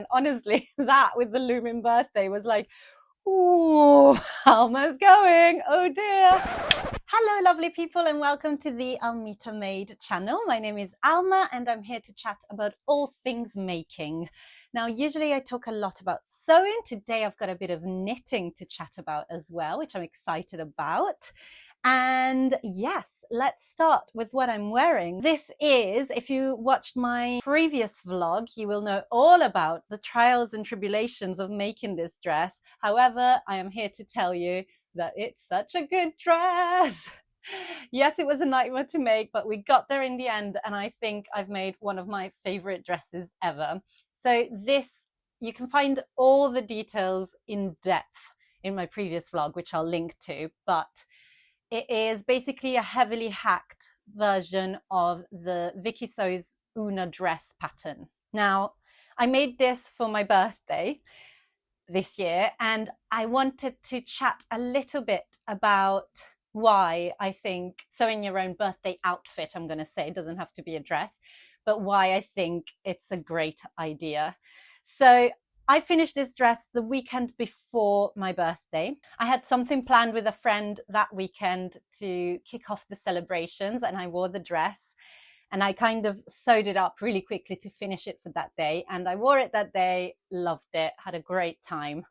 And honestly, that with the looming birthday was like, ooh, Alma's going. Oh dear. Hello, lovely people, and welcome to the Almita Made channel. My name is Alma, and I'm here to chat about all things making. Now, usually I talk a lot about sewing. Today, I've got a bit of knitting to chat about as well, which I'm excited about. And yes, let's start with what I'm wearing. This is, if you watched my previous vlog, you will know all about the trials and tribulations of making this dress. However, I am here to tell you that it's such a good dress. Yes, it was a nightmare to make, but we got there in the end, and I think I've made one of my favorite dresses ever. So this, you can find all the details in depth in my previous vlog, which I'll link to, but it is basically a heavily hacked version of the Vicky Sews Una dress pattern. Now, I made this for my birthday this year, and I wanted to chat a little bit about why I think sewing your own birthday outfit, I'm going to say, it doesn't have to be a dress, but why I think it's a great idea. So I finished this dress the weekend before my birthday. I had something planned with a friend that weekend to kick off the celebrations, and I wore the dress. And I kind of sewed it up really quickly to finish it for that day. And I wore it that day, loved it, had a great time.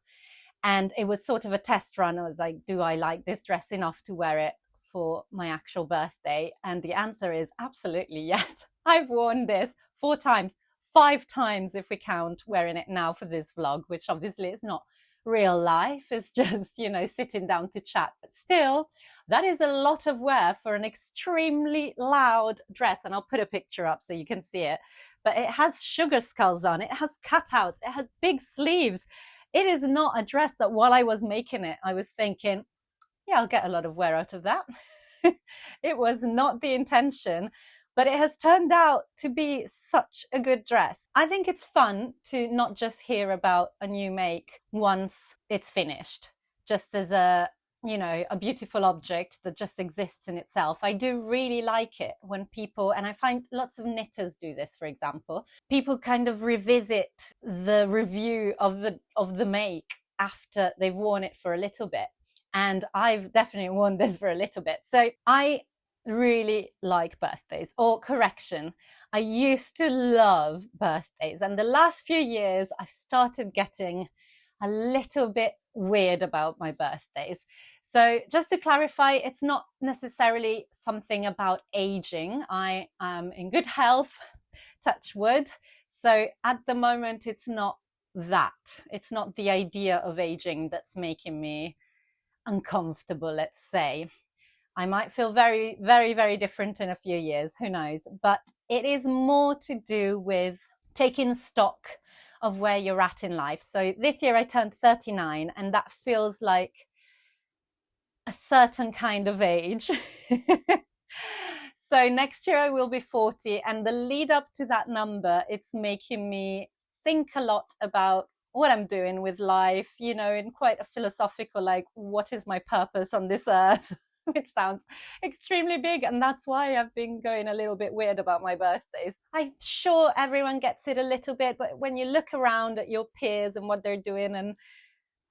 And it was sort of a test run. I was like, do I like this dress enough to wear it for my actual birthday? And the answer is absolutely yes. I've worn this 4 times, 5 times if we count wearing it now for this vlog, which obviously is not real life. It's just, you know, sitting down to chat. But still, that is a lot of wear for an extremely loud dress. And I'll put a picture up so you can see it. But it has sugar skulls on, it has cutouts, it has big sleeves. It is not a dress that while I was making it, I was thinking, yeah, I'll get a lot of wear out of that. It was not the intention. But it has turned out to be such a good dress. I think it's fun to not just hear about a new make once it's finished, just as a, you know, a beautiful object that just exists in itself. I do really like it when people, and I find lots of knitters do this, for example, people kind of revisit the review of the make after they've worn it for a little bit. And I've definitely worn this for a little bit. So I really like birthdays, or correction, I used to love birthdays, and the last few years I've started getting a little bit weird about my birthdays. So just to clarify, it's not necessarily something about aging. I am in good health, touch wood. So at the moment, it's not that. It's not the idea of aging that's making me uncomfortable, let's say. I might feel very, very, very different in a few years, who knows? But it is more to do with taking stock of where you're at in life. So this year I turned 39, and that feels like a certain kind of age. So next year I will be 40, and the lead up to that number, it's making me think a lot about what I'm doing with life, you know, in quite a philosophical, like, what is my purpose on this earth? Which sounds extremely big, and that's why I've been going a little bit weird about my birthdays. I'm sure everyone gets it a little bit, but when you look around at your peers and what they're doing, and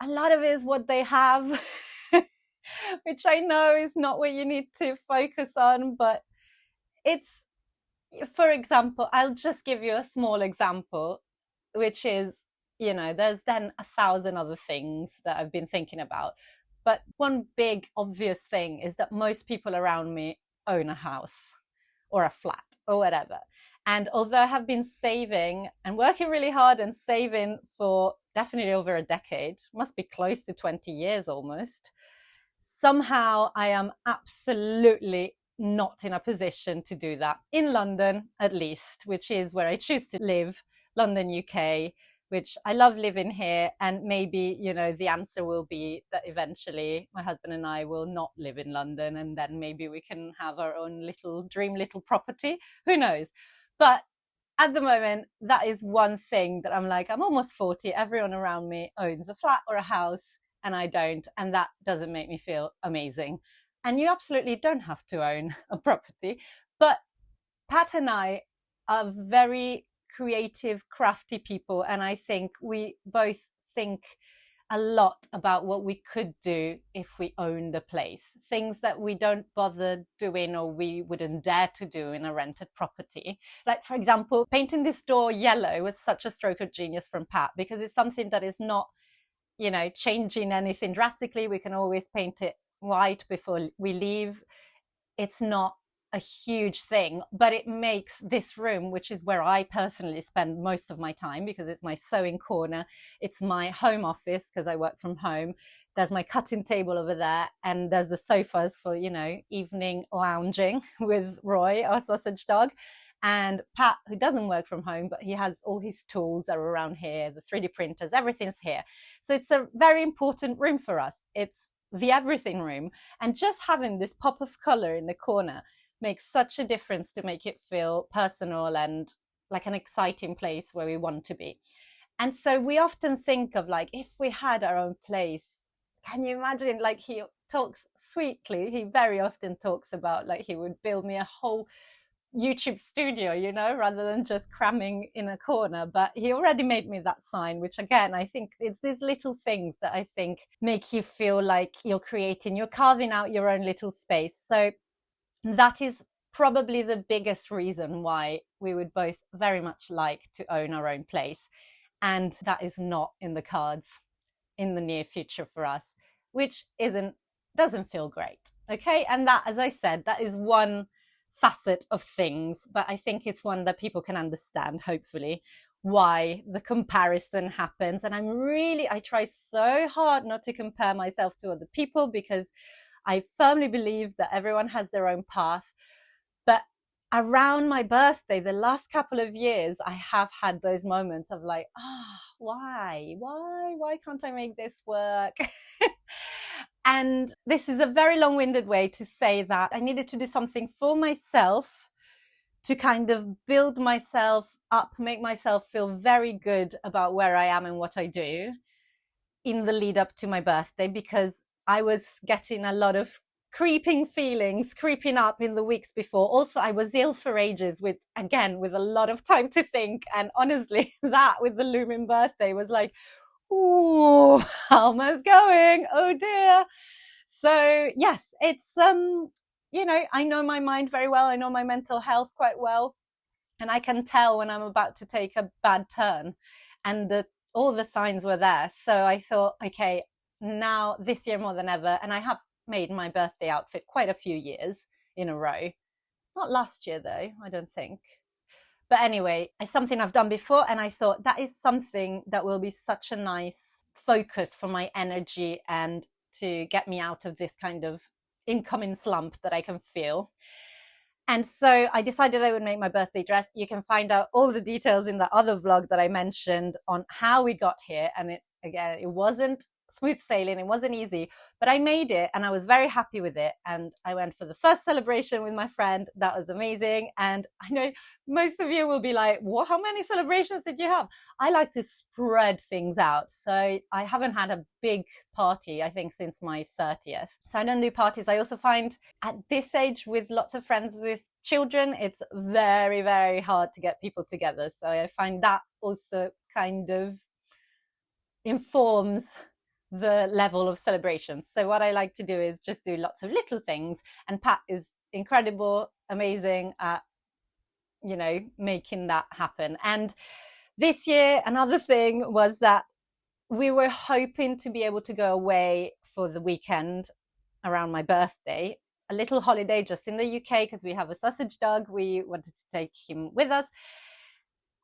a lot of it is what they have, which I know is not what you need to focus on, but it's, for example, I'll just give you a small example, which is, you know, there's then 1,000 other things that I've been thinking about. But one big obvious thing is that most people around me own a house or a flat or whatever. And although I have been saving and working really hard and saving for definitely over a decade, must be close to 20 years almost, somehow I am absolutely not in a position to do that. In London, at least, which is where I choose to live, London, UK, which I love living here. And maybe, you know, the answer will be that eventually my husband and I will not live in London, and then maybe we can have our own little dream little property. Who knows? But at the moment, that is one thing that I'm like, I'm almost 40. Everyone around me owns a flat or a house, and I don't. And that doesn't make me feel amazing. And you absolutely don't have to own a property. But Pat and I are very creative, crafty people. And I think we both think a lot about what we could do if we owned a place, things that we don't bother doing or we wouldn't dare to do in a rented property. Like, for example, painting this door yellow was such a stroke of genius from Pat, because it's something that is not, you know, changing anything drastically. We can always paint it white before we leave. It's not a huge thing, but it makes this room, which is where I personally spend most of my time because it's my sewing corner, it's my home office because I work from home, there's my cutting table over there, and there's the sofas for, you know, evening lounging with Roy, our sausage dog, and Pat, who doesn't work from home, but he has all his tools are around here, the 3D printers, everything's here. So it's a very important room for us. It's the everything room, and just having this pop of color in the corner makes such a difference to make it feel personal and like an exciting place where we want to be. And so we often think of, like, if we had our own place, can you imagine? Like, he talks sweetly, he very often talks about, like, he would build me a whole YouTube studio, you know, rather than just cramming in a corner. But he already made me that sign, which again, I think it's these little things that I think make you feel like you're carving out your own little space. So that is probably the biggest reason why we would both very much like to own our own place. And that is not in the cards in the near future for us, which doesn't feel great. Okay. And that, as I said, that is one facet of things, but I think it's one that people can understand, hopefully, why the comparison happens. And I try so hard not to compare myself to other people, because I firmly believe that everyone has their own path. But around my birthday, the last couple of years, I have had those moments of like, why can't I make this work? And this is a very long-winded way to say that I needed to do something for myself to kind of build myself up, make myself feel very good about where I am and what I do in the lead up to my birthday, because I was getting a lot of creeping feelings creeping up in the weeks before. Also, I was ill for ages with a lot of time to think. And honestly, that with the looming birthday was like, ooh, Alma's going, oh dear. So yes, it's, you know, I know my mind very well. I know my mental health quite well. And I can tell when I'm about to take a bad turn, and all the signs were there. So I thought, okay, now this year more than ever, and I have made my birthday outfit quite a few years in a row. Not last year though, I don't think. But anyway, it's something I've done before, and I thought that is something that will be such a nice focus for my energy and to get me out of this kind of incoming slump that I can feel. And so I decided I would make my birthday dress. You can find out all the details in the other vlog that I mentioned on how we got here. And it wasn't smooth sailing, it wasn't easy, but I made it and I was very happy with it. And I went for the first celebration with my friend. That was amazing. And I know most of you will be like, well, how many celebrations did you have? I like to spread things out. So I haven't had a big party, I think, since my 30th. So I don't do parties. I also find at this age, with lots of friends with children, it's very, very hard to get people together. So I find that also kind of informs the level of celebrations. So what I like to do is just do lots of little things, and Pat is incredible, amazing at, you know, making that happen. And this year, another thing was that we were hoping to be able to go away for the weekend around my birthday, a little holiday just in the UK, because we have a sausage dog. We wanted to take him with us.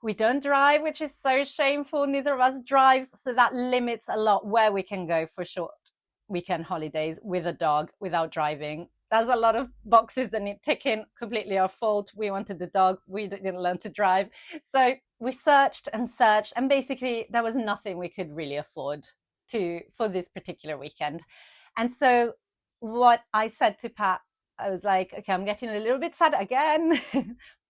We don't drive, which is so shameful. Neither of us drives. So that limits a lot where we can go for short weekend holidays with a dog without driving. There's a lot of boxes that need ticking, completely our fault. We wanted the dog. We didn't learn to drive. So we searched, and basically there was nothing we could really afford for this particular weekend. And so what I said to Pat, I was like, okay, I'm getting a little bit sad again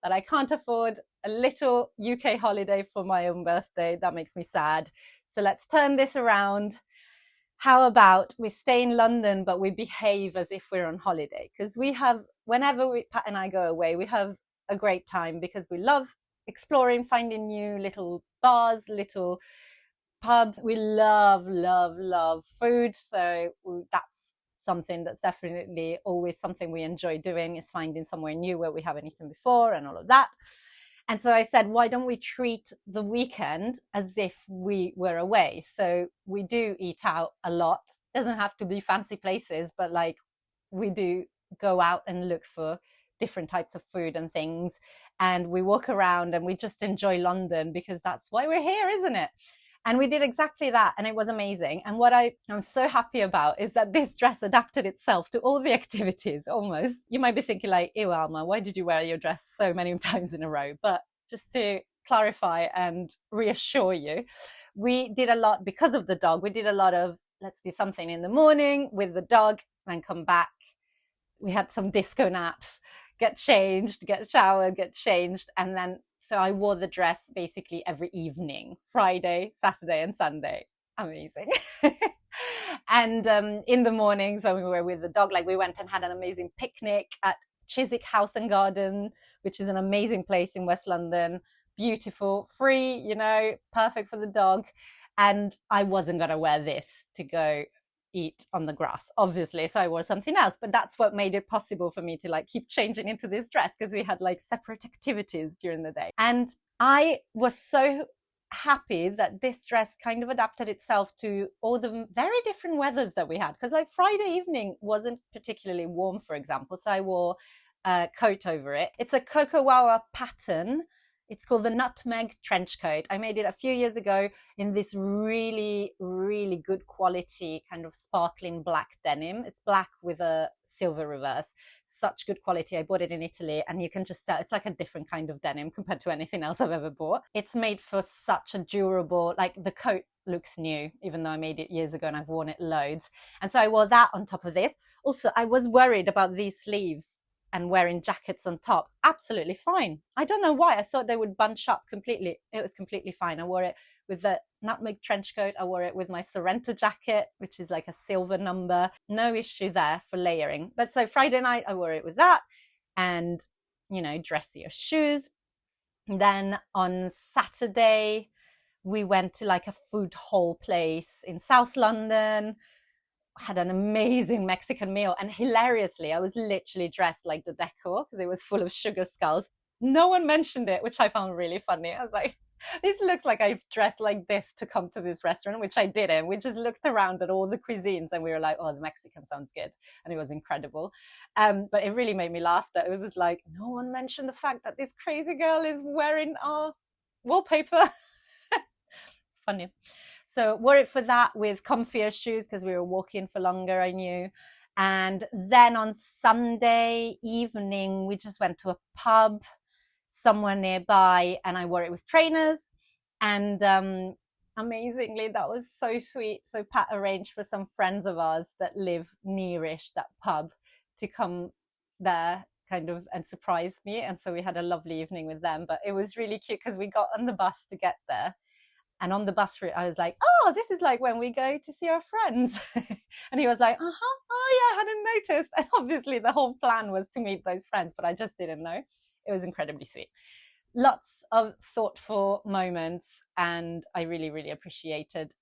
that I can't afford a little UK holiday for my own birthday. That makes me sad. So let's turn this around. How about we stay in London, but we behave as if we're on holiday? Because whenever Pat and I go away, we have a great time because we love exploring, finding new little bars, little pubs. We love, love, love food. So that's something that's definitely always something we enjoy doing, is finding somewhere new where we haven't eaten before and all of that. And so I said, why don't we treat the weekend as if we were away? So we do eat out a lot. Doesn't have to be fancy places, but like we do go out and look for different types of food and things. And we walk around and we just enjoy London, because that's why we're here, isn't it? And we did exactly that, and it was amazing. And what I'm so happy about is that this dress adapted itself to all the activities, almost. You might be thinking like, ew, Alma, why did you wear your dress so many times in a row? But just to clarify and reassure you, we did a lot, because of the dog, we did a lot of, let's do something in the morning with the dog, then come back. We had some disco naps, get changed, get showered, get changed, and then so I wore the dress basically every evening, Friday, Saturday, and Sunday. Amazing. And in the mornings when we were with the dog, like we went and had an amazing picnic at Chiswick House and Garden, which is an amazing place in West London. Beautiful, free, you know, perfect for the dog. And I wasn't going to wear this to go eat on the grass, obviously, so I wore something else. But that's what made it possible for me to like keep changing into this dress, because we had like separate activities during the day. And I was so happy that this dress kind of adapted itself to all the very different weathers that we had, because like Friday evening wasn't particularly warm, for example, so I wore a coat over it. It's a Coco Wawa pattern. It's called the Nutmeg Trench Coat. I made it a few years ago in this really, really good quality kind of sparkling black denim. It's black with a silver reverse. Such good quality. I bought it in Italy, and you can just tell it's like a different kind of denim compared to anything else I've ever bought. It's made for such a durable, like the coat looks new, even though I made it years ago and I've worn it loads. And so I wore that on top of this. Also, I was worried about these sleeves and wearing jackets on top. Absolutely fine. I don't know why. I thought they would bunch up completely. It was completely fine. I wore it with the Nutmeg trench coat. I wore it with my Sorrento jacket, which is like a silver number. No issue there for layering. But so Friday night, I wore it with that and, you know, dressier shoes. Then on Saturday, we went to like a food hall place in South London, had an amazing Mexican meal, and hilariously, I was literally dressed like the decor because it was full of sugar skulls. No one mentioned it, which I found really funny. I was like, this looks like I've dressed like this to come to this restaurant, which I didn't. We just looked around at all the cuisines and we were like, oh, the Mexican sounds good. And it was incredible. But it really made me laugh that it was like, no one mentioned the fact that this crazy girl is wearing our wallpaper. It's funny. So wore it for that with comfier shoes because we were walking for longer, I knew. And then on Sunday evening, we just went to a pub somewhere nearby and I wore it with trainers. And amazingly, that was so sweet. So Pat arranged for some friends of ours that live nearish that pub to come there kind of and surprise me. And so we had a lovely evening with them. But it was really cute because we got on the bus to get there. And on the bus route, I was like, oh, this is like when we go to see our friends. And he was like, oh yeah, I hadn't noticed. And obviously the whole plan was to meet those friends, but I just didn't know. It was incredibly sweet. Lots of thoughtful moments. And I really, really appreciated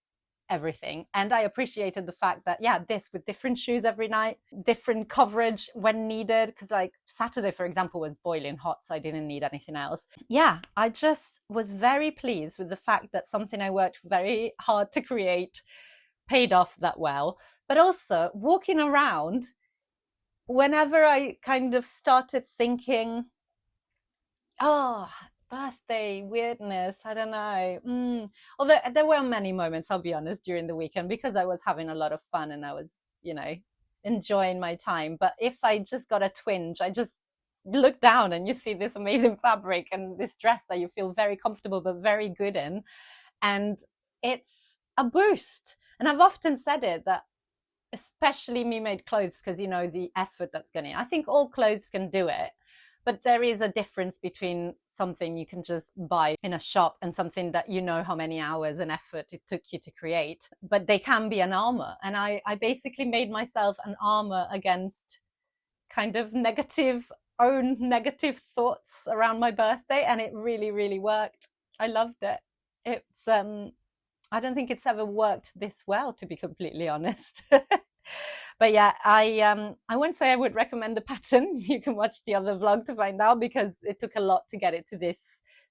everything. And I appreciated the fact that, yeah, this with different shoes every night, different coverage when needed. Because like Saturday, for example, was boiling hot, so I didn't need anything else. Yeah, I just was very pleased with the fact that something I worked very hard to create paid off that well. But also walking around, whenever I kind of started thinking, oh, birthday weirdness, I don't know. Although there were many moments, I'll be honest, during the weekend because I was having a lot of fun and I was, you know, enjoying my time. But if I just got a twinge, I just look down and you see this amazing fabric and this dress that you feel very comfortable but very good in, and it's a boost. And I've often said it that especially me made clothes, because you know the effort that's going in. I think all clothes can do it. But there is a difference between something you can just buy in a shop and something that you know how many hours and effort it took you to create. But they can be an armor. And I basically made myself an armor against kind of negative own negative thoughts around my birthday, and it really, really worked. I loved it. It's I don't think it's ever worked this well, to be completely honest. But yeah, I wouldn't say I would recommend the pattern. You can watch the other vlog to find out, because it took a lot to get it to this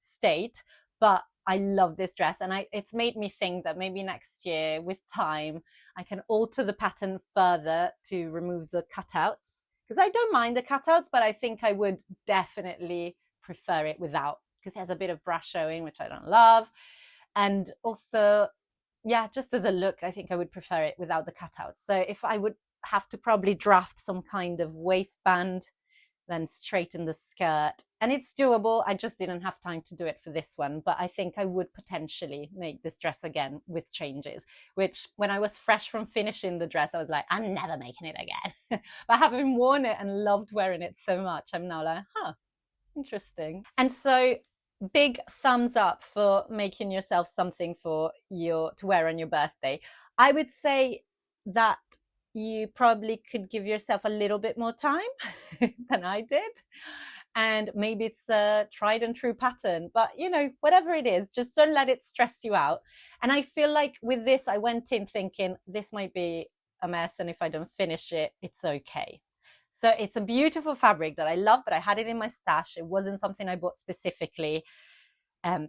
state. But I love this dress, and it's made me think that maybe next year, with time, I can alter the pattern further to remove the cutouts, because I don't mind the cutouts, but I think I would definitely prefer it without, because there's a bit of bra showing, which I don't love. And also, yeah, just as a look, I think I would prefer it without the cutouts. So if I would have to probably draft some kind of waistband, then straighten the skirt. And it's doable. I just didn't have time to do it for this one. But I think I would potentially make this dress again with changes, which when I was fresh from finishing the dress, I was like, I'm never making it again. But having worn it and loved wearing it so much, I'm now like, interesting. And so big thumbs up for making yourself something to wear on your birthday. I would say that you probably could give yourself a little bit more time than I did. And maybe it's a tried and true pattern, but whatever it is, just don't let it stress you out. And I feel like with this, I went in thinking this might be a mess, and if I don't finish it, it's okay. So it's a beautiful fabric that I love, but I had it in my stash. It wasn't something I bought specifically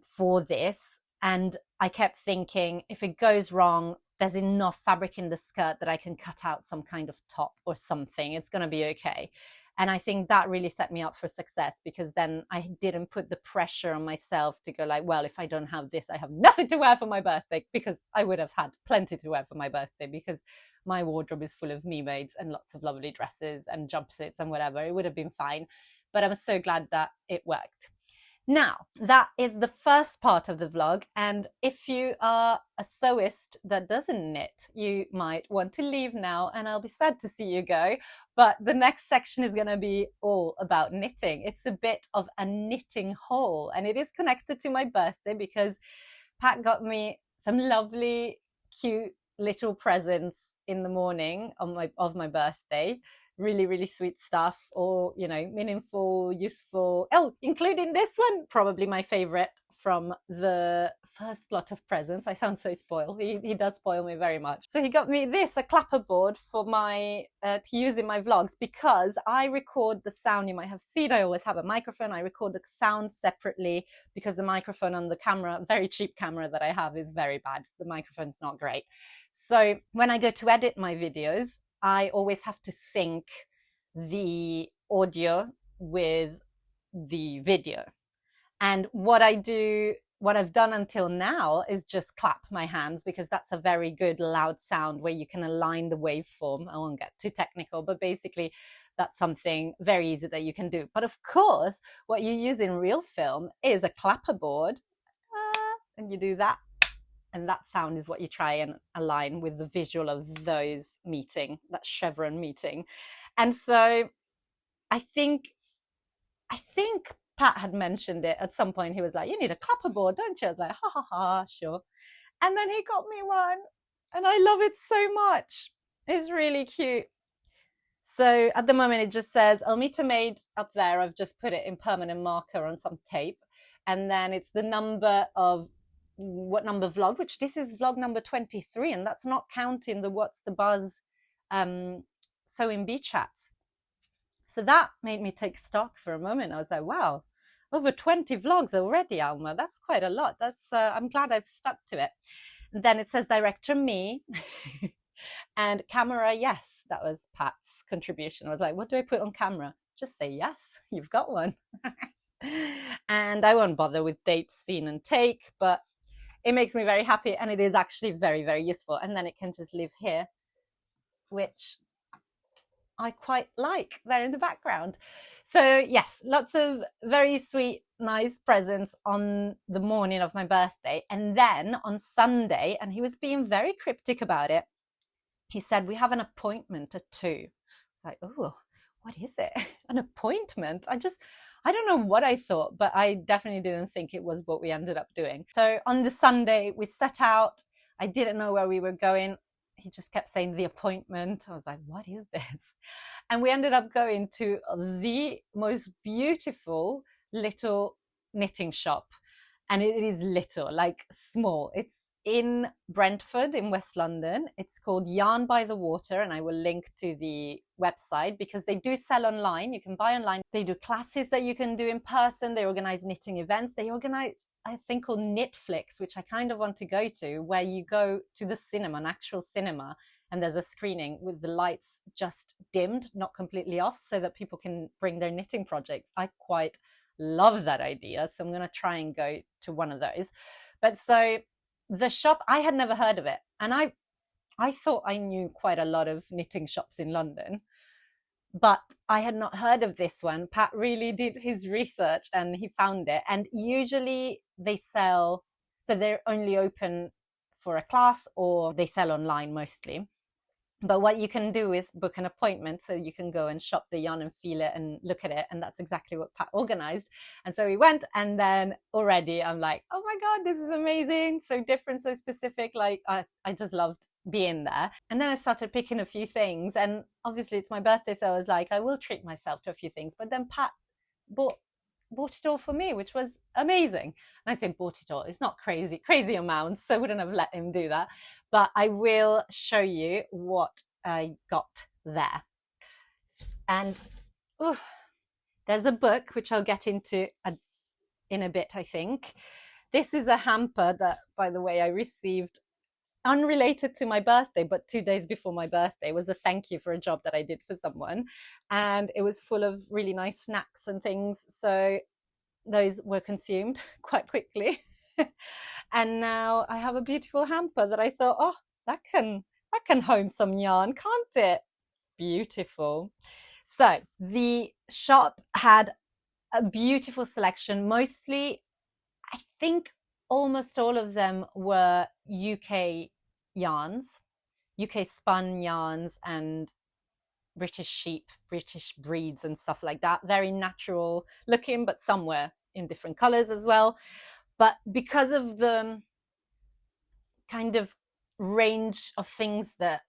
for this. And I kept thinking, if it goes wrong, there's enough fabric in the skirt that I can cut out some kind of top or something. It's going to be okay. And I think that really set me up for success, because then I didn't put the pressure on myself to go like, well, if I don't have this, I have nothing to wear for my birthday, because I would have had plenty to wear for my birthday, because my wardrobe is full of me-mades and lots of lovely dresses and jumpsuits and whatever. It would have been fine. But I'm so glad that it worked. Now, that is the first part of the vlog, and if you are a sewist that doesn't knit, you might want to leave now, and I'll be sad to see you go. But the next section is going to be all about knitting. It's a bit of a knitting haul, and it is connected to my birthday, because Pat got me some lovely, cute little presents in the morning of my birthday. Really, really sweet stuff, or, meaningful, useful. Oh, including this one, probably my favorite from the first lot of presents. I sound so spoiled. He does spoil me very much. So he got me this, a clapperboard for my, to use in my vlogs, because I record the sound. You might have seen, I always have a microphone. I record the sound separately, because the microphone on the camera, very cheap camera that I have, is very bad. The microphone's not great. So when I go to edit my videos, I always have to sync the audio with the video. And what I've done until now is just clap my hands, because that's a very good loud sound where you can align the waveform. I won't get too technical, but basically that's something very easy that you can do. But of course, what you use in real film is a clapperboard, and you do that. And that sound is what you try and align with the visual of those meeting, that chevron meeting. And so I think Pat had mentioned it at some point. He was like, you need a clapperboard, don't you? I was like, ha ha ha, sure. And then he got me one, and I love it so much. It's really cute. So at the moment, it just says Almita Made up there. I've just put it in permanent marker on some tape. And then it's the number of what number vlog, which this is vlog number 23, and that's not counting the What's the Buzz sewing bee chat. So that made me take stock for a moment. I was like, wow, over 20 vlogs already, Alma. That's quite a lot. That's I'm glad I've stuck to it. And then it says director me and camera yes. That was Pat's contribution. I was like, what do I put on camera? Just say yes, you've got one. And I won't bother with date, scene and take, but it makes me very happy, and it is actually very, very useful. And then it can just live here, which I quite like there in the background. So yes, lots of very sweet, nice presents on the morning of my birthday. And then on Sunday, and he was being very cryptic about it, he said, we have an appointment at 2. It's like, oh, what is it? An appointment? I don't know what I thought, but I definitely didn't think it was what we ended up doing. So on the Sunday, we set out. I didn't know where we were going. He just kept saying the appointment. I was like, what is this? And we ended up going to the most beautiful little knitting shop. And it is little, like small. It's in Brentford in West London. It's called Yarn by the Water, and I will link to the website because they do sell online. You can buy online. They do classes that you can do in person. They organize knitting events. They organize a thing called Knitflix, which I kind of want to go to, where you go to the cinema, an actual cinema, and there's a screening with the lights just dimmed, not completely off, so that people can bring their knitting projects. I quite love that idea, so I'm going to try and go to one of those. But so the shop, I had never heard of it, and I thought I knew quite a lot of knitting shops in London, but I had not heard of this one. Pat really did his research and he found it. And usually they sell, so they're only open for a class, or they sell online mostly. But what you can do is book an appointment, so you can go and shop the yarn and feel it and look at it. And that's exactly what Pat organized. And so we went, and then already I'm like, oh my God, this is amazing. So different, so specific. Like I just loved being there. And then I started picking a few things. And obviously it's my birthday, so I was like, I will treat myself to a few things. But then Pat bought it all for me, which was amazing. And I say bought it all. It's not crazy amounts, so I wouldn't have let him do that. But I will show you what I got there. And there's a book, which I'll get into in a bit, I think. This is a hamper that, by the way, I received unrelated to my birthday, but 2 days before my birthday. It was a thank you for a job that I did for someone. And it was full of really nice snacks and things. So those were consumed quite quickly. And now I have a beautiful hamper that I thought, oh, that can home some yarn, can't it? Beautiful. So the shop had a beautiful selection. Mostly, I think almost all of them were UK yarns, UK spun yarns, and British sheep, British breeds and stuff like that. Very natural looking, but some were in different colors as well. But because of the kind of range of things that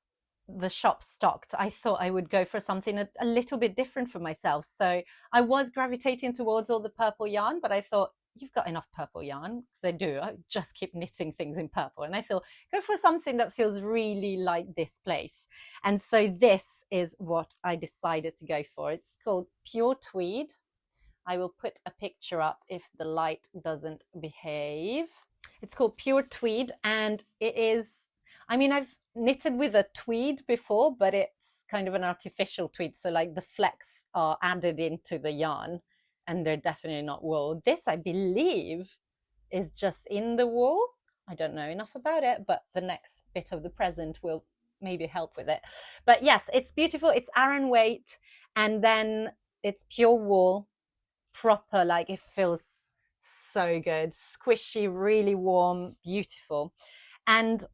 the shop stocked, I thought I would go for something a little bit different for myself. So I was gravitating towards all the purple yarn, but I thought, you've got enough purple yarn, because I do. I just keep knitting things in purple. And I thought, go for something that feels really like this place. And so this is what I decided to go for. It's called Pure Tweed. I will put a picture up if the light doesn't behave. It's called Pure Tweed, and it is, I mean, I've knitted with a tweed before, but it's kind of an artificial tweed. So like the flecks are added into the yarn, and they're definitely not wool. This, I believe, is just in the wool. I don't know enough about it, but the next bit of the present will maybe help with it. But yes, it's beautiful. It's Aran weight, and then it's pure wool, proper, like it feels so good. Squishy, really warm, beautiful. And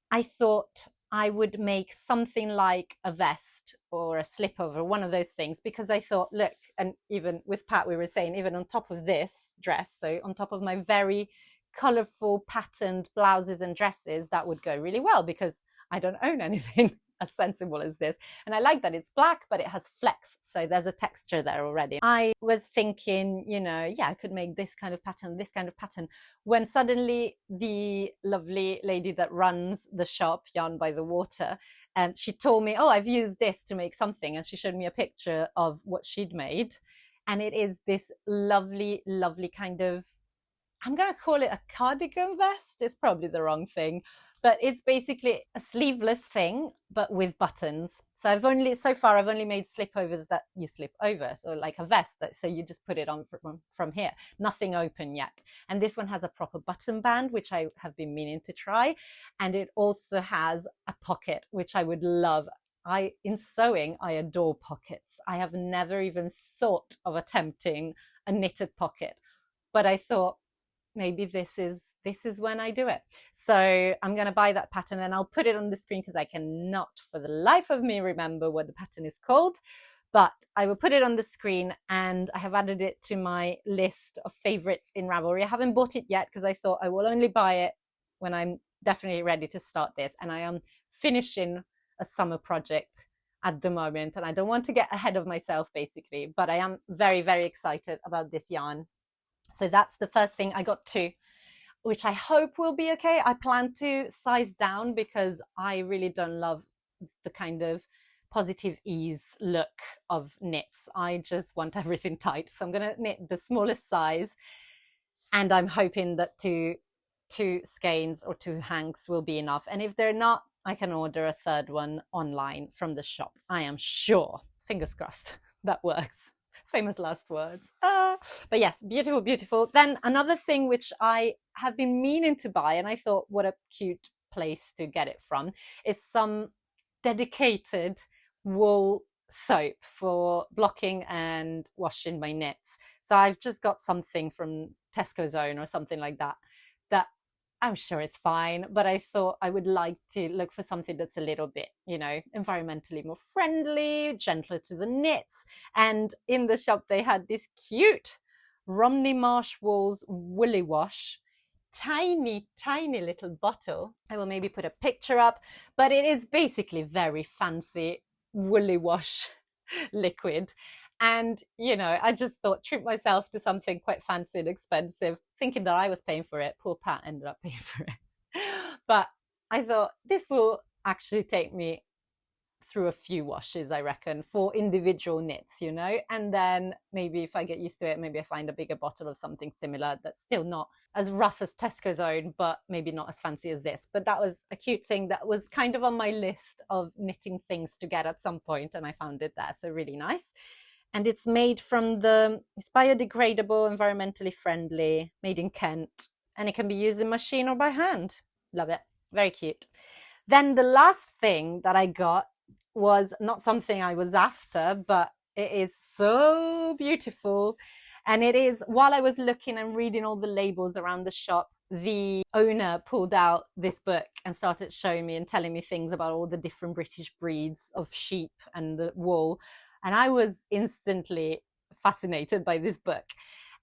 I thought I would make something like a vest or a slip over, one of those things, because I thought, look, and even with Pat, we were saying, even on top of this dress, so on top of my very colorful patterned blouses and dresses, that would go really well, because I don't own anything as sensible as this. And I like that it's black, but it has flecks. So there's a texture there already. I was thinking, you know, yeah, I could make this kind of pattern, when suddenly the lovely lady that runs the shop, Yarn by the Water, and she told me, oh, I've used this to make something. And she showed me a picture of what she'd made. And it is this lovely, lovely kind of, I'm going to call it a cardigan vest. It's probably the wrong thing, but it's basically a sleeveless thing, but with buttons. So I've only made slipovers that you slip over. So like a vest, so you just put it on from here, nothing open yet. And this one has a proper button band, which I have been meaning to try. And it also has a pocket, which I would love. In sewing, I adore pockets. I have never even thought of attempting a knitted pocket, but I thought, maybe this is when I do it. So I'm going to buy that pattern, and I'll put it on the screen because I cannot for the life of me remember what the pattern is called, but I will put it on the screen, and I have added it to my list of favorites in Ravelry. I haven't bought it yet because I thought I will only buy it when I'm definitely ready to start this. And I am finishing a summer project at the moment, and I don't want to get ahead of myself basically, but I am very, very excited about this yarn. So that's the first thing. I got two, which I hope will be okay. I plan to size down because I really don't love the kind of positive ease look of knits. I just want everything tight. So I'm going to knit the smallest size, and I'm hoping that two skeins or two hanks will be enough. And if they're not, I can order a third one online from the shop. I am sure. Fingers crossed that works. Famous last words. But yes, beautiful, beautiful. Then another thing which I have been meaning to buy, and I thought what a cute place to get it from, is some dedicated wool soap for blocking and washing my knits. So I've just got something from Tesco Zone or something like that I'm sure it's fine, but I thought I would like to look for something that's a little bit, environmentally more friendly, gentler to the knits. And in the shop, they had this cute Romney Marsh Wool's Woolly Wash, tiny, tiny little bottle. I will maybe put a picture up, but it is basically very fancy Woolly Wash liquid. And, I just thought, treat myself to something quite fancy and expensive, thinking that I was paying for it. Poor Pat ended up paying for it. But I thought this will actually take me through a few washes, I reckon, for individual knits, and then maybe if I get used to it, maybe I find a bigger bottle of something similar that's still not as rough as Tesco's Own, but maybe not as fancy as this. But that was a cute thing that was kind of on my list of knitting things to get at some point, and I found it there, so really nice. And it's made from it's biodegradable, environmentally friendly, made in Kent, and it can be used in machine or by hand. Love it. Very cute. Then the last thing that I got was not something I was after, but it is so beautiful. And it is, while I was looking and reading all the labels around the shop, the owner pulled out this book and started showing me and telling me things about all the different British breeds of sheep and the wool. And I was instantly fascinated by this book.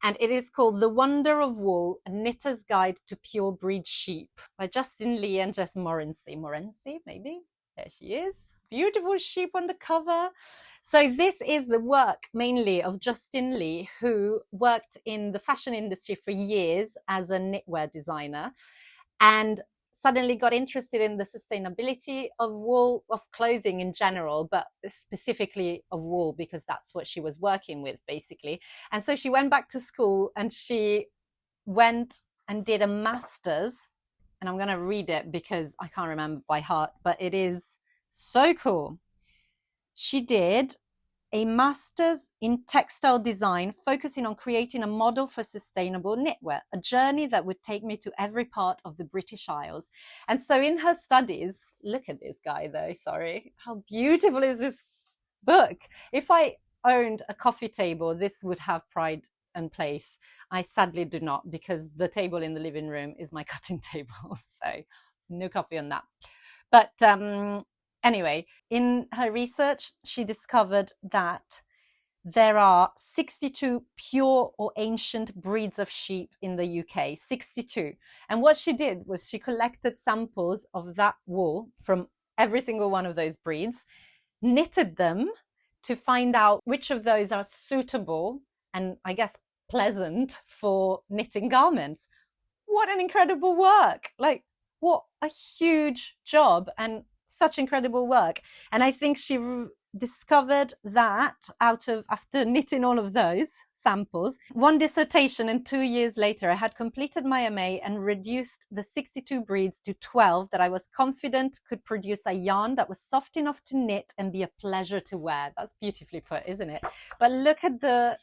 And it is called The Wonder of Wool, A Knitter's Guide to Pure Breed Sheep by Justin Lee and Jess Morency. Morency, maybe? There she is. Beautiful sheep on the cover. So this is the work mainly of Justin Lee, who worked in the fashion industry for years as a knitwear designer and suddenly got interested in the sustainability of wool, of clothing in general, but specifically of wool, because that's what she was working with basically. And so she went back to school and she went and did a master's, and I'm going to read it because I can't remember by heart, but it is so cool. She did a master's in textile design, focusing on creating a model for sustainable knitwear, a journey that would take me to every part of the British Isles. And so in her studies, look at this guy though, sorry, how beautiful is this book? If I owned a coffee table, this would have pride and place. I sadly do not, because the table in the living room is my cutting table. So no coffee on that. But anyway, in her research, she discovered that there are 62 pure or ancient breeds of sheep in the UK, 62. And what she did was she collected samples of that wool from every single one of those breeds, knitted them to find out which of those are suitable and, I guess, pleasant for knitting garments. What an incredible work. Like, what a huge job and such incredible work. And I think she discovered that after knitting all of those samples, one dissertation and 2 years later, I had completed my MA and reduced the 62 breeds to 12 that I was confident could produce a yarn that was soft enough to knit and be a pleasure to wear. That's beautifully put, isn't it? But look at the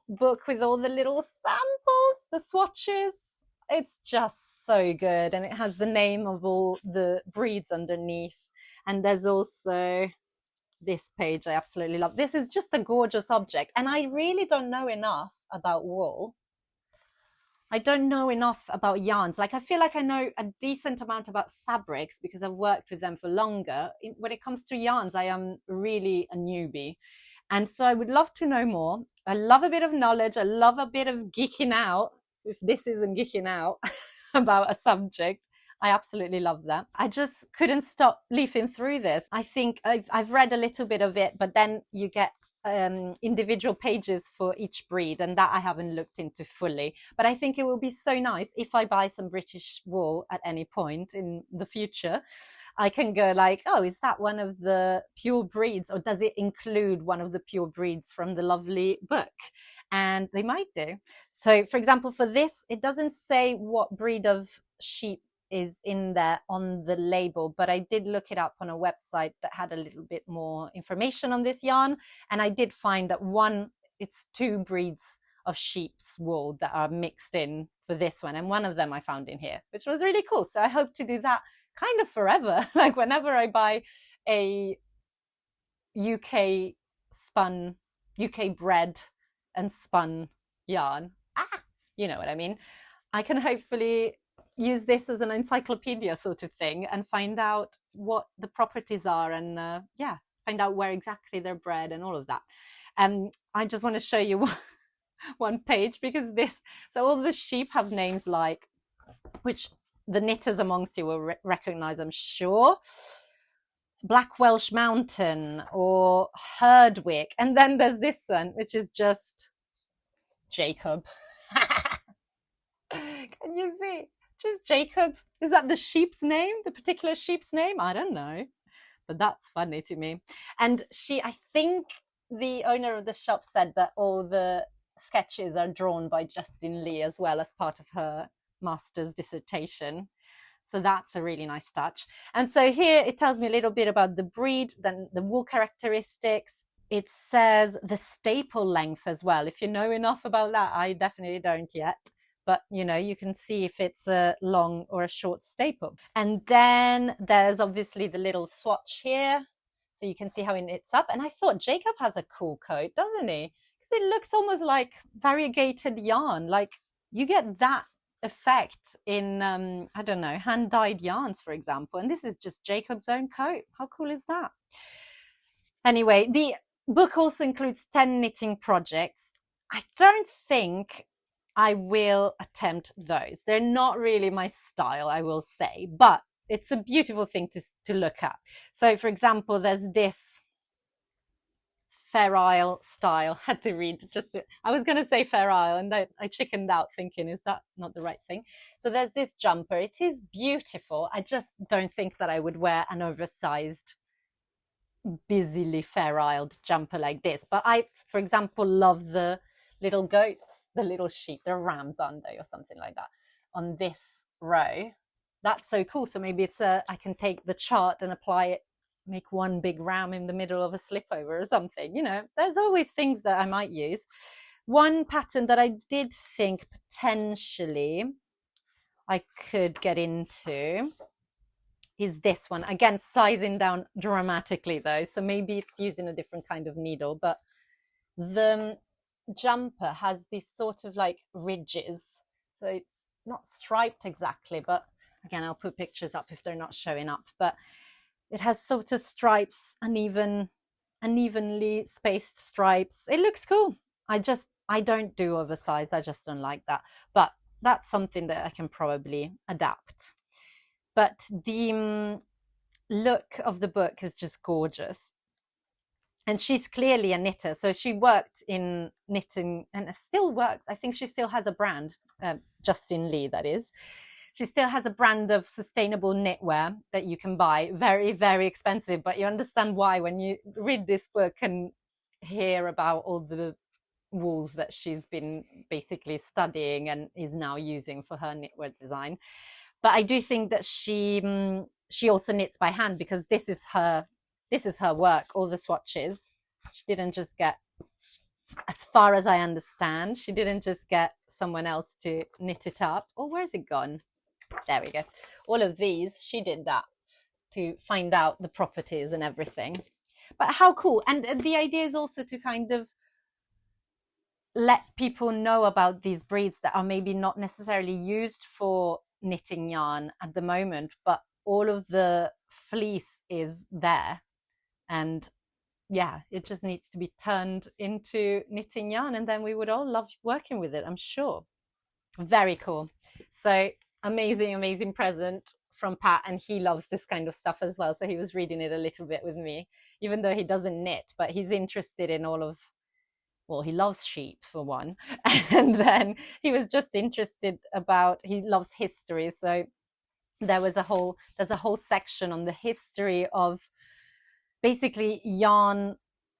book with all the little samples, the swatches. It's just so good, and it has the name of all the breeds underneath. And there's also this page I absolutely love. This is just a gorgeous object, and I really don't know enough about wool. I don't know enough about yarns. Like, I feel like I know a decent amount about fabrics because I've worked with them for longer. When it comes to yarns, I am really a newbie. And so I would love to know more. I love a bit of knowledge. I love a bit of geeking out. If this isn't geeking out about a subject, I absolutely love that. I just couldn't stop leafing through this. I think I've read a little bit of it, but then you get individual pages for each breed, and that I haven't looked into fully. But I think it will be so nice if I buy some British wool at any point in the future. I can go like, oh, is that one of the pure breeds, or does it include one of the pure breeds from the lovely book? And they might do. So, for example, for this, it doesn't say what breed of sheep is in there on the label, but I did look it up on a website that had a little bit more information on this yarn, and I did find that it's 2 breeds of sheep's wool that are mixed in for this one, and one of them I found in here, which was really cool. So I hope to do that kind of forever. Like whenever I buy a UK bred and spun yarn, you know what I mean, I can hopefully use this as an encyclopedia sort of thing and find out what the properties are, and find out where exactly they're bred and all of that. I just want to show you one page, because so all the sheep have names like, which the knitters amongst you will recognize, I'm sure. Black Welsh Mountain or Herdwick. And then there's this one, which is just Jacob. Can you see? Just Jacob. Is that the sheep's name? The particular sheep's name? I don't know. But that's funny to me. And I think the owner of the shop said that all the sketches are drawn by Justin Lee as well, as part of her master's dissertation. So that's a really nice touch. And so here it tells me a little bit about the breed, then the wool characteristics. It says the staple length as well. If you know enough about that, I definitely don't yet. But, you can see if it's a long or a short staple. And then there's obviously the little swatch here. So you can see how it knits up. And I thought Jacob has a cool coat, doesn't he? Because it looks almost like variegated yarn. Like you get that effect in, I don't know, hand-dyed yarns, for example. And this is just Jacob's own coat. How cool is that? Anyway, the book also includes 10 knitting projects. I don't think I will attempt those. They're not really my style, I will say, but it's a beautiful thing to look at. So, for example, there's this Fair Isle style. Had to read I was going to say Fair Isle, and I chickened out thinking, is that not the right thing? So there's this jumper. It is beautiful. I just don't think that I would wear an oversized, busily Fair Isle jumper like this. But I, for example, love the little goats, the little sheep, they're rams, aren't they, or something like that, on this row. That's so cool. So maybe I can take the chart and apply it, make one big ram in the middle of a slipover or something. There's always things that I might use. One pattern that I did think potentially I could get into is this one. Again, sizing down dramatically though. So maybe it's using a different kind of needle, but the jumper has these sort of like ridges. So it's not striped exactly, but again, I'll put pictures up if they're not showing up. But it has sort of stripes, unevenly spaced stripes. It looks cool. I don't do oversized. I just don't like that. But that's something that I can probably adapt. But the look of the book is just gorgeous. And she's clearly a knitter. So she worked in knitting and still works. I think she still has a brand, Justin Lee, that is. She still has a brand of sustainable knitwear that you can buy. Very, very expensive. But you understand why when you read this book and hear about all the wools that she's been basically studying and is now using for her knitwear design. But I do think that she also knits by hand, because this is her work, all the swatches. She didn't just get, as far as I understand, she didn't just get someone else to knit it up. Oh, where's it gone? There we go. All of these, she did that to find out the properties and everything. But how cool. And the idea is also to kind of let people know about these breeds that are maybe not necessarily used for knitting yarn at the moment, but all of the fleece is there. And yeah, it just needs to be turned into knitting yarn, and then we would all love working with it, I'm sure. Very cool. So amazing present from Pat, and he loves this kind of stuff as well. So he was reading it a little bit with me, even though he doesn't knit, but he's interested in all of, well, he loves sheep for one. And then he was just interested about, he loves history. So there's a whole section on the history of basically yarn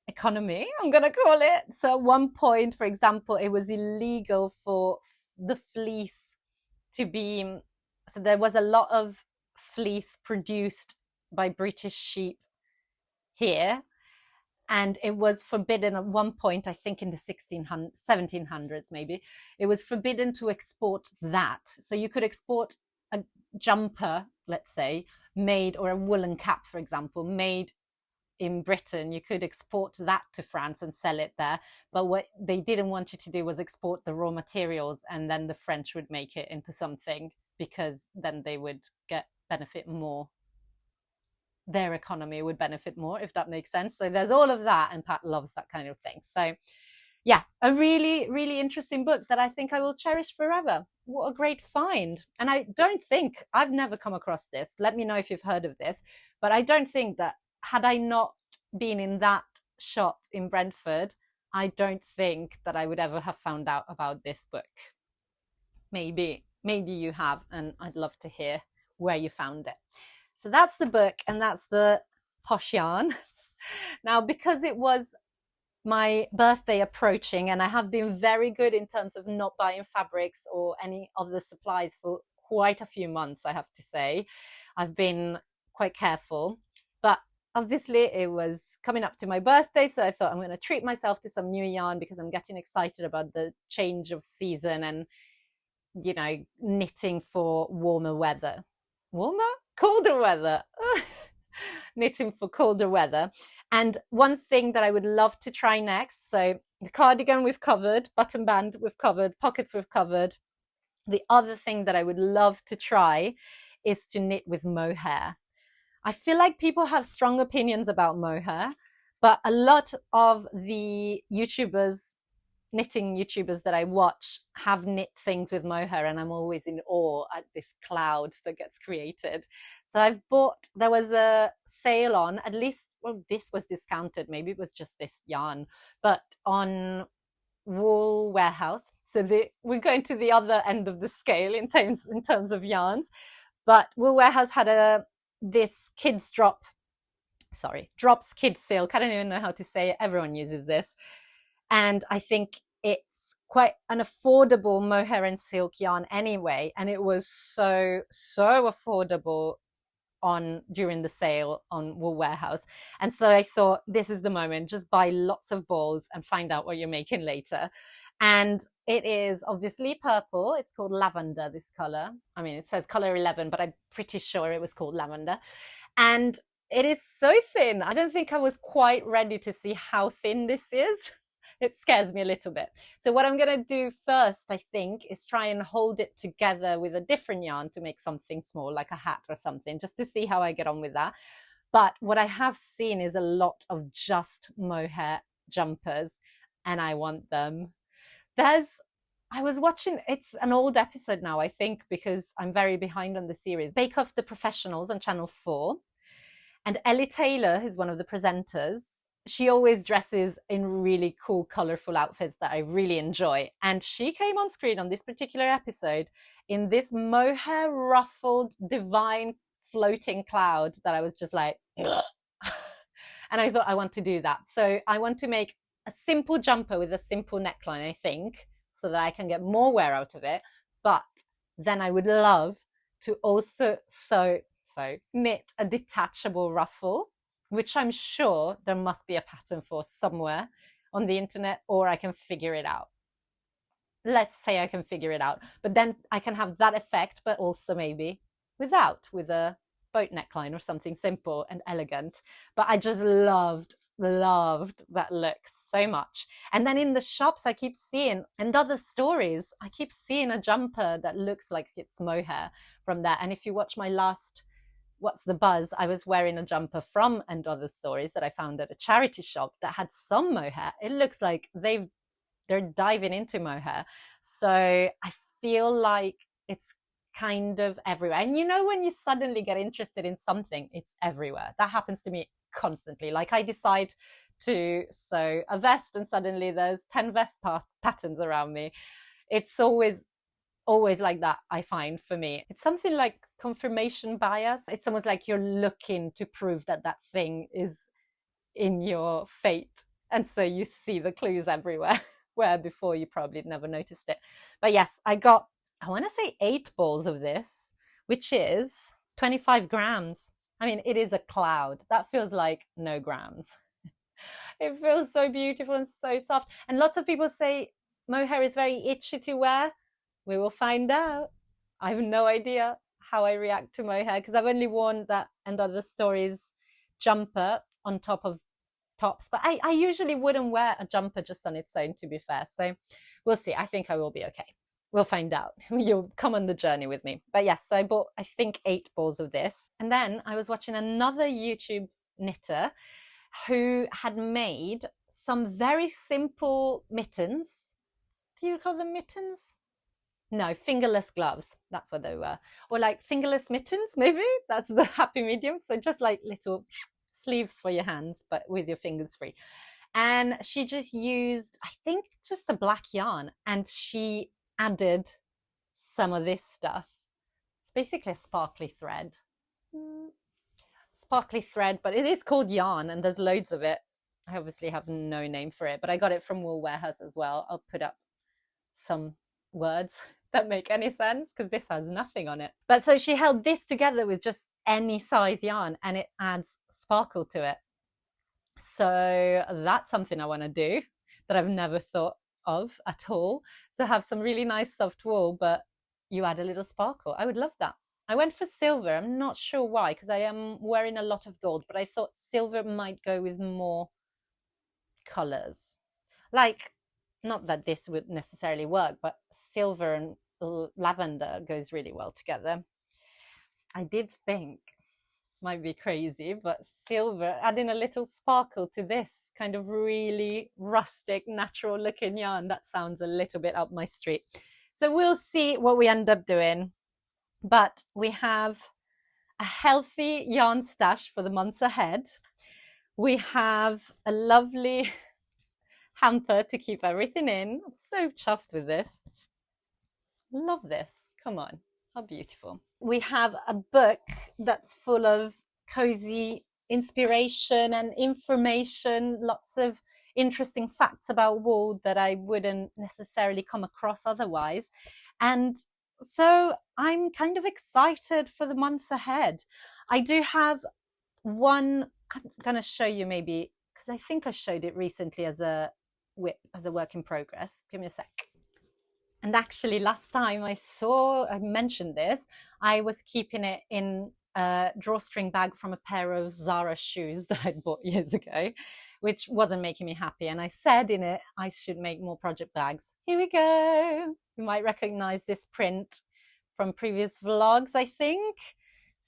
economy, I'm going to call it. So at one point, for example, it was illegal for the fleece to be, so there was a lot of fleece produced by British sheep here, and it was forbidden at one point, I think in the 1700s maybe, it was forbidden to export that. So you could export a jumper, let's say, made, or a woolen cap, for example, made in Britain. You could export that to France and sell it there. But what they didn't want you to do was export the raw materials, and then the French would make it into something, because then they would benefit more. Their economy would benefit more, if that makes sense. So there's all of that, and Pat loves that kind of thing. So yeah, a really, really interesting book that I think I will cherish forever. What a great find. And I don't think, I've never come across this. Let me know if you've heard of this. But I don't think that, had I not been in that shop in Brentford, I don't think that I would ever have found out about this book. Maybe you have, and I'd love to hear where you found it. So that's the book, and that's the posh yarn. Now, because it was my birthday approaching, and I have been very good in terms of not buying fabrics or any other supplies for quite a few months, I have to say. I've been quite careful, but obviously it was coming up to my birthday, so I thought I'm going to treat myself to some new yarn, because I'm getting excited about the change of season and, you know, knitting for warmer weather. Colder weather. Knitting for colder weather. And one thing that I would love to try next, so the cardigan we've covered, button band we've covered, pockets we've covered. The other thing that I would love to try is to knit with mohair. I feel like people have strong opinions about mohair, but a lot of the knitting YouTubers that I watch have knit things with mohair, and I'm always in awe at this cloud that gets created. So there was a sale on, at least, well, this was discounted, maybe it was just this yarn, but on Wool Warehouse. So we're going to the other end of the scale in terms of yarns, but Wool Warehouse had this drops kids silk. I don't even know how to say it. Everyone uses this. And I think it's quite an affordable mohair and silk yarn anyway. And it was so affordable during the sale on Wool Warehouse. And so I thought, this is the moment, just buy lots of balls and find out what you're making later. And it is obviously purple. It's called lavender, this color. I mean, it says color 11, but I'm pretty sure it was called lavender. And it is so thin. I don't think I was quite ready to see how thin this is. It scares me a little bit. So what I'm going to do first, I think, is try and hold it together with a different yarn to make something small, like a hat or something, just to see how I get on with that. But what I have seen is a lot of just mohair jumpers, and I want them. I was watching, it's an old episode now, I think, because I'm very behind on the series, Bake Off the Professionals on Channel 4. And Ellie Taylor, who's one of the presenters, she always dresses in really cool, colorful outfits that I really enjoy. And she came on screen on this particular episode in this mohair ruffled, divine floating cloud that I was just like, ugh. And I thought, I want to do that. So I want to make a simple jumper with a simple neckline, I think, so that I can get more wear out of it. But then I would love to also knit a detachable ruffle, which I'm sure there must be a pattern for somewhere on the internet, or I can figure it out. Let's say I can figure it out, but then I can have that effect, but also maybe with a boat neckline or something simple and elegant. But I just loved that look so much. And then in the shops, I keep seeing, and other stories, I keep seeing a jumper that looks like it's mohair from there. And if you watch my last What's the Buzz, I was wearing a jumper from And Other Stories that I found at a charity shop that had some mohair. It looks like they're diving into mohair. So I feel like it's kind of everywhere. And you know, when you suddenly get interested in something, it's everywhere. That happens to me constantly. Like I decide to sew a vest and suddenly there's 10 vest patterns around me. It's always like that, I find. For me, it's something like confirmation bias. It's almost like you're looking to prove that that thing is in your fate, and so you see the clues everywhere where before you probably never noticed it. But yes, I got, I want to say 8 balls of this, which is 25 grams. I mean, it is a cloud. That feels like no grams. It feels so beautiful and so soft. And lots of people say mohair is very itchy to wear. We will find out. I have no idea how I react to mohair because I've only worn that and other stories jumper on top of tops, but I usually wouldn't wear a jumper just on its own, to be fair. So we'll see. I think I will be okay. We'll find out. You'll come on the journey with me. But yes, so I bought, I think, 8 balls of this. And then I was watching another YouTube knitter who had made some very simple mittens. Do you call them mittens? No, fingerless gloves. That's what they were. Or like fingerless mittens, maybe. That's the happy medium. So just like little sleeves for your hands, but with your fingers free. And she just used, I think, just a black yarn, and she added some of this stuff. It's basically a sparkly thread. Sparkly thread, but it is called yarn, and there's loads of it. I obviously have no name for it, but I got it from Wool Warehouse as well. I'll put up some words that make any sense because this has nothing on it. But so she held this together with just any size yarn, and it adds sparkle to it. So that's something I want to do that I've never thought of at all. So have some really nice soft wool, but you add a little sparkle. I would love that. I went for silver. I'm not sure why, because I am wearing a lot of gold, but I thought silver might go with more colors. Like, not that this would necessarily work, but silver and lavender goes really well together. I did think, might be crazy, but silver, adding a little sparkle to this kind of really rustic, natural looking yarn, that sounds a little bit up my street. So we'll see what we end up doing. But we have a healthy yarn stash for the months ahead. We have a lovely hamper to keep everything in. I'm so chuffed with this. Love this. Come on, how beautiful. We have a book that's full of cozy inspiration and information, lots of interesting facts about wool that I wouldn't necessarily come across otherwise. And so I'm kind of excited for the months ahead. I do have one, I'm going to show you maybe, because I think I showed it recently as a WIP, as a work in progress. Give me a sec. And actually last time I mentioned this, I was keeping it in a drawstring bag from a pair of Zara shoes that I'd bought years ago, which wasn't making me happy. And I said in it, I should make more project bags. Here we go. You might recognize this print from previous vlogs, I think.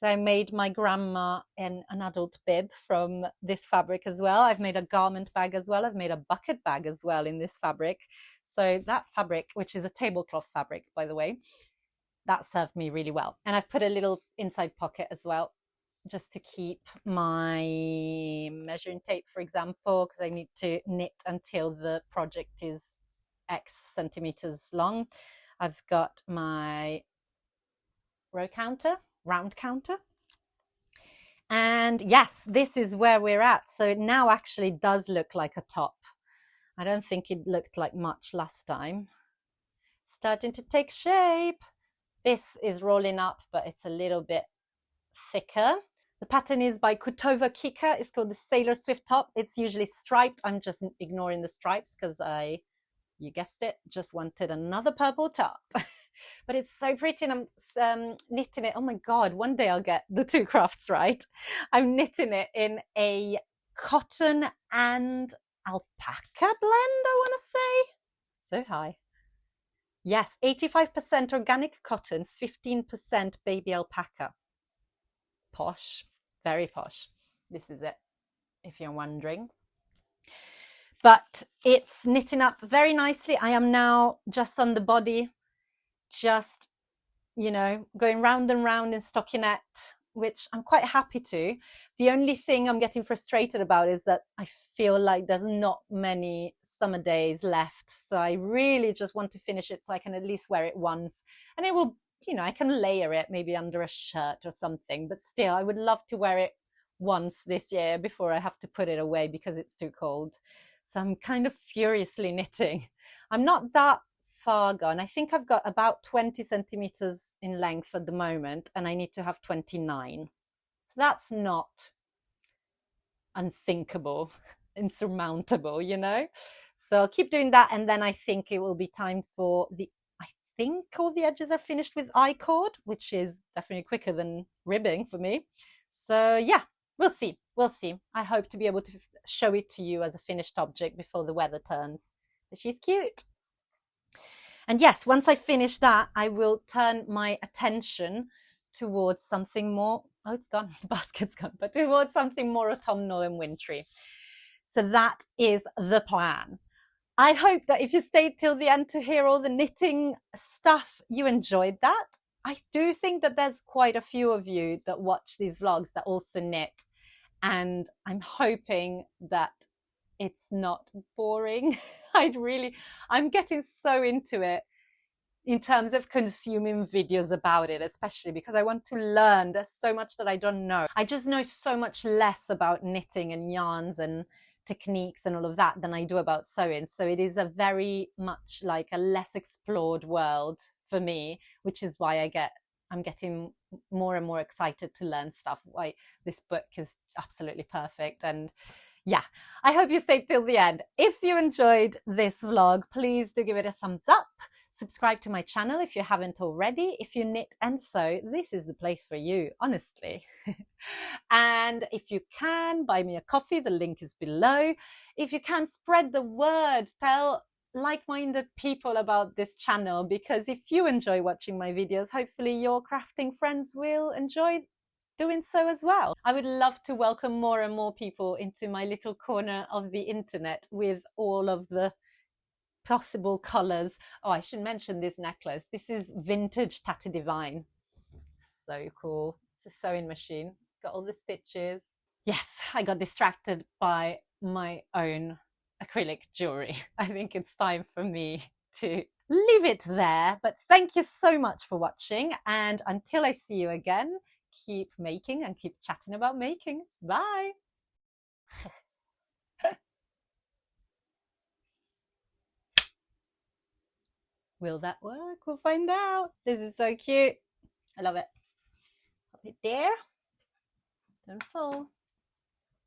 So I made my grandma an adult bib from this fabric as well. I've made a garment bag as well. I've made a bucket bag as well in this fabric. So that fabric, which is a tablecloth fabric, by the way, that served me really well. And I've put a little inside pocket as well, just to keep my measuring tape, for example, because I need to knit until the project is X centimeters long. I've got my round counter. And yes, this is where we're at. So it now actually does look like a top. I don't think it looked like much last time. It's starting to take shape. This is rolling up, but it's a little bit thicker. The pattern is by Kutova Kika. It's called the Sailor Swift top. It's usually striped. I'm just ignoring the stripes because you guessed it, just wanted another purple top. But it's so pretty, and I'm knitting it. Oh my God, one day I'll get the two crafts right. I'm knitting it in a cotton and alpaca blend, I want to say. So high. Yes, 85% organic cotton, 15% baby alpaca. Posh, very posh. This is it, if you're wondering. But it's knitting up very nicely. I am now just on the body, just you know, going round and round in stockinette, which I'm quite happy to. The only thing I'm getting frustrated about is that I feel like there's not many summer days left. So I really just want to finish it so I can at least wear it once. And it will, you know, I can layer it maybe under a shirt or something. But still, I would love to wear it once this year before I have to put it away because it's too cold. So I'm kind of furiously knitting. I'm not that far gone. I think I've got about 20 centimeters in length at the moment, and I need to have 29. So that's not unthinkable, insurmountable, you know? So I'll keep doing that, and then I think it will be time for I think all the edges are finished with I-cord, which is definitely quicker than ribbing for me. So yeah, we'll see. We'll see. I hope to be able to show it to you as a finished object before the weather turns. But she's cute. And yes, once I finish that, I will turn my attention towards something more. Oh, it's gone. The basket's gone, but towards something more autumnal and wintry. So that is the plan. I hope that if you stayed till the end to hear all the knitting stuff, you enjoyed that. I do think that there's quite a few of you that watch these vlogs that also knit. And I'm hoping that it's not boring. I'm getting so into it in terms of consuming videos about it, especially because I want to learn. There's so much that I don't know. I just know so much less about knitting and yarns and techniques and all of that than I do about sewing. So it is a very much like a less explored world for me, which is why I'm getting more and more excited to learn stuff. Why this book is absolutely perfect. And yeah, I hope you stayed till the end. If you enjoyed this vlog, please do give it a thumbs up. Subscribe to my channel if you haven't already. If you knit and sew, this is the place for you, honestly. And if you can, buy me a coffee. The link is below. If you can, spread the word. Tell like-minded people about this channel, because if you enjoy watching my videos, hopefully your crafting friends will enjoy doing so as well. I would love to welcome more and more people into my little corner of the internet with all of the possible colors. Oh, I should mention this necklace. This is vintage Tatty Divine. So cool. It's a sewing machine. It's got all the stitches. Yes, I got distracted by my own acrylic jewelry. I think it's time for me to leave it there. But thank you so much for watching. And until I see you again, keep making and keep chatting about making. Bye. Will that work? We'll find out. This is so cute. I love it. Put it there. Don't fall.